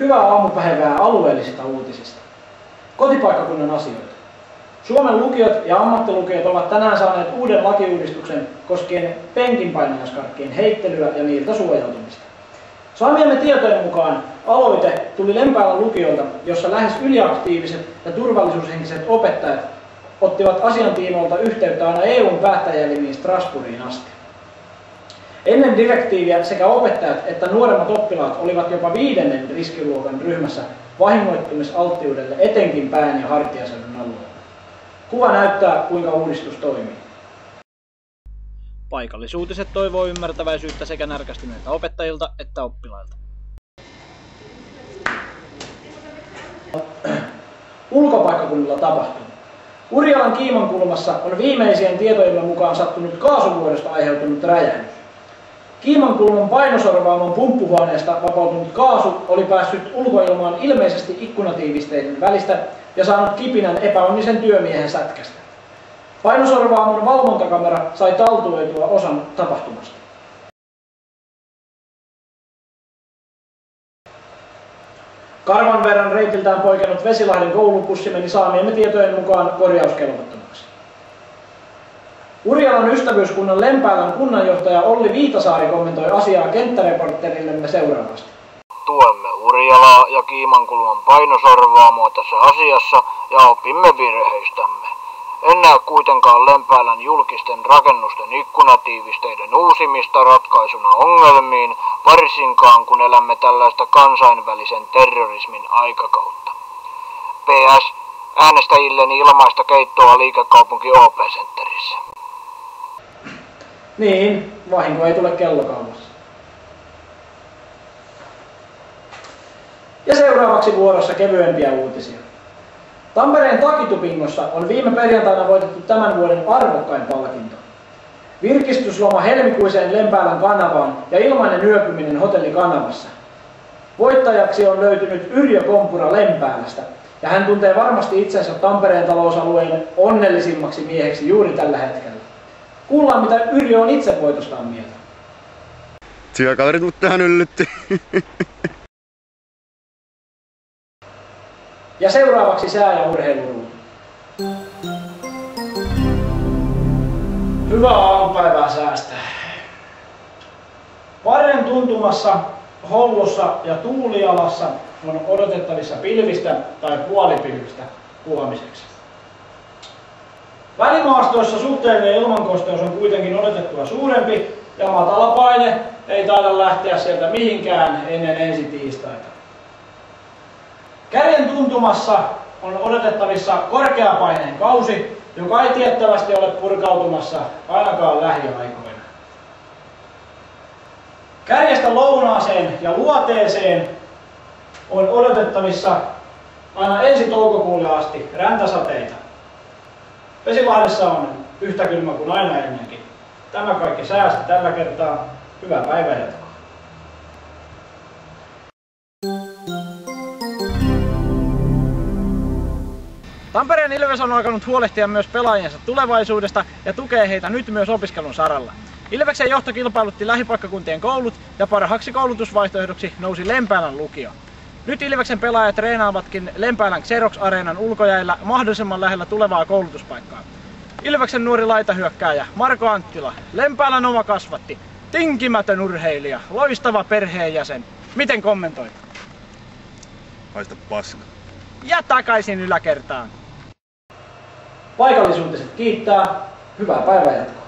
Hyvää aamupäivää alueellisista uutisista. Kotipaikkakunnan asioita. Suomen lukiot ja ammattilukiot ovat tänään saaneet uuden lakiuudistuksen koskien penkinpainajaskarkkien heittelyä ja niiltä suojautumista. Saamiemme tietojen mukaan aloite tuli Lempäälän lukiolta, jossa lähes yliaktiiviset ja turvallisuushenkiset opettajat ottivat asian tiimoilta yhteyttä aina EU:n päättäjäelimiin Strasbourgiin asti. Ennen direktiiviä sekä opettajat että nuoremmat oppilaat olivat jopa 5. riskiluokan ryhmässä vahingoittumisalttiudelle etenkin pään ja hartiaseudun alueella. Kuva näyttää, kuinka uudistus toimii. Paikallisuutiset toivoo ymmärtäväisyyttä sekä närkästyneiltä opettajilta että oppilailta. Ulkopaikkakunnilla tapahtuu. Urjalan Kiimankulmassa on viimeisien tietojen mukaan sattunut kaasuvuodosta aiheutunut räjähdys. Kiimankulman painosorvaamon pumppuhuoneesta vapautunut kaasu oli päässyt ulkoilmaan ilmeisesti ikkunatiivisteiden välistä ja saanut kipinän epäonnisen työmiehen sätkästä. Painosorvaamon valvontakamera sai taltuoitua osan tapahtumasta. Karvan verran reitiltään poikennut Vesilahden koulupussi meni saamiemme tietojen mukaan korjauskelvottomaksi. Urjalan ystävyyskunnan Lempäälän kunnanjohtaja Olli Viitasaari kommentoi asiaa kenttäreporterillemme seuraavasti. Tuemme Urjalaa ja Kiimankulman painosorvaamoa tässä asiassa ja opimme virheistämme. En näe kuitenkaan Lempäälän julkisten rakennusten ikkunatiivisteiden uusimista ratkaisuna ongelmiin, varsinkaan kun elämme tällaista kansainvälisen terrorismin aikakautta. PS. Äänestäjilleni ilmaista keittoa liikekaupunki OP-centerissä. Niin, vahinko ei tule kellokaupassa. Ja seuraavaksi vuorossa kevyempiä uutisia. Tampereen Takitupingossa on viime perjantaina voitettu tämän vuoden arvokkain palkinto. Virkistysloma helmikuiseen Lempäälän kanavaan ja ilmainen yöpyminen hotelli Kanavassa. Voittajaksi on löytynyt Yrjö Kompura Lempäälästä, ja hän tuntee varmasti itsensä Tampereen talousalueen onnellisimmaksi mieheksi juuri tällä hetkellä. Kuullaan, mitä Yrjö on itse voitostaan mieltä. Työkaverit mut tähän yllytti. Ja seuraavaksi sää- ja urheiluruutu. Hyvää aamupäivää säästä. Varren tuntumassa, Hollossa ja Tuulialassa on odotettavissa pilvistä tai puolipilvistä huomiseksi. Välimaastoissa suhteellinen ilmankosteus on kuitenkin odotettua suurempi ja matala paine ei taida lähteä sieltä mihinkään ennen ensi tiistaita. Kärjen tuntumassa on odotettavissa korkeapaineen kausi, joka ei tiettävästi ole purkautumassa ainakaan lähiaikoina. Kärjestä lounaaseen ja luoteeseen on odotettavissa aina ensi toukokuulle asti räntäsateita. Vesilahdessa on yhtä kylmä kuin aina ennenkin. Tämä kaikki säästä tällä kertaa. Hyvää päivänjatkoa. Tampereen Ilves on alkanut huolehtia myös pelaajiensa tulevaisuudesta ja tukee heitä nyt myös opiskelun saralla. Ilveksen johto kilpailutti lähipaikkakuntien koulut ja parhaaksi koulutusvaihtoehdoksi nousi Lempäälän lukio. Nyt Ilveksen pelaajat treenaavatkin Lempäälän Xerox-areenan ulkojäillä mahdollisimman lähellä tulevaa koulutuspaikkaa. Ilveksen nuori laitahyökkääjä Marko Anttila, Lempäälän oma kasvatti, tinkimätön urheilija, loistava perheenjäsen. Miten kommentoit? Haista paska. Ja takaisin yläkertaan. Paikallisuutiset kiittää. Hyvää päivänjatkoa.